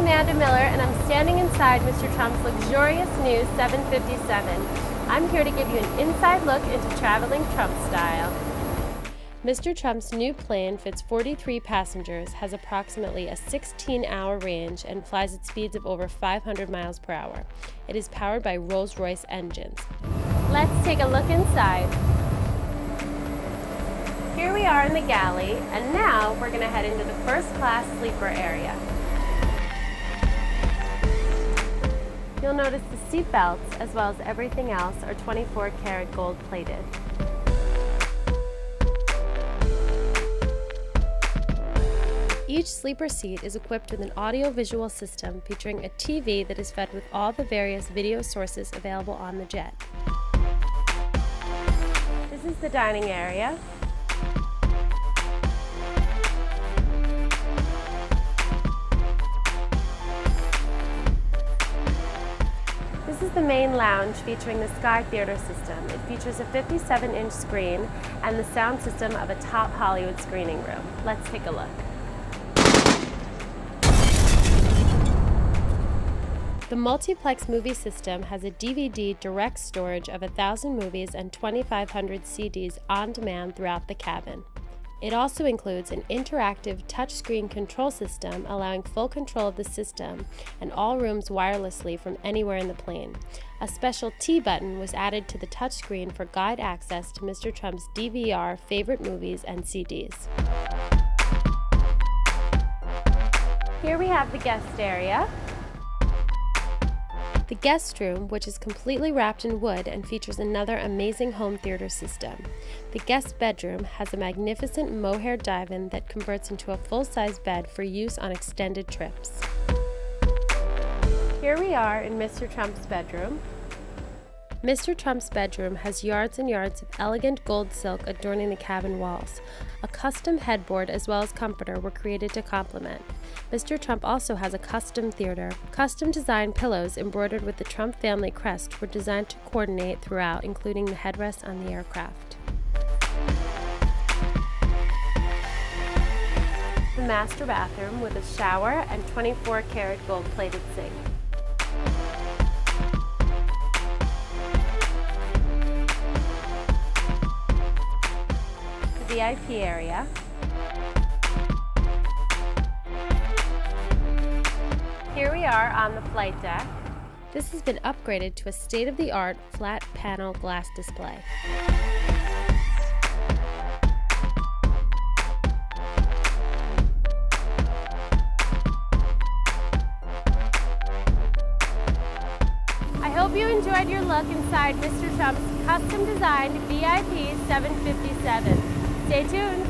Amanda Miller, and I'm standing inside Mr. Trump's luxurious new 757. I'm here to give you an inside look into traveling Trump style. Mr. Trump's new plane fits 43 passengers, has approximately a 16-hour range, and flies at speeds of over 500 miles per hour. It is powered by Rolls-Royce engines. Let's take a look inside. Here we are in the galley, and now we're going to head into the first-class sleeper area. You'll notice the seat belts, as well as everything else, are 24 karat gold plated. Each sleeper seat is equipped with an audio-visual system featuring a TV that is fed with all the various video sources available on the jet. This is the dining area. This is the main lounge featuring the Sky Theater system. It features a 57-inch screen and the sound system of a top Hollywood screening room. Let's take a look. The multiplex movie system has a DVD direct storage of 1,000 movies and 2,500 CDs on demand throughout the cabin. It also includes an interactive touchscreen control system allowing full control of the system and all rooms wirelessly from anywhere in the plane. A special T button was added to the touchscreen for guide access to Mr. Trump's DVR favorite movies and CDs. Here we have the guest area. The guest room, which is completely wrapped in wood and features another amazing home theater system. The guest bedroom has a magnificent mohair divan that converts into a full-size bed for use on extended trips. Here we are in Mr. Trump's bedroom. Mr. Trump's bedroom has yards and yards of elegant gold silk adorning the cabin walls. A custom headboard as well as comforter were created to complement. Mr. Trump also has a custom theater. Custom designed pillows embroidered with the Trump family crest were designed to coordinate throughout, including the headrest on the aircraft. The master bathroom with a shower and 24 karat gold plated sink. VIP area. Here we are on the flight deck. This has been upgraded to a state-of-the-art flat panel glass display. I hope you enjoyed your look inside Mr. Trump's custom-designed VIP 757. Stay tuned.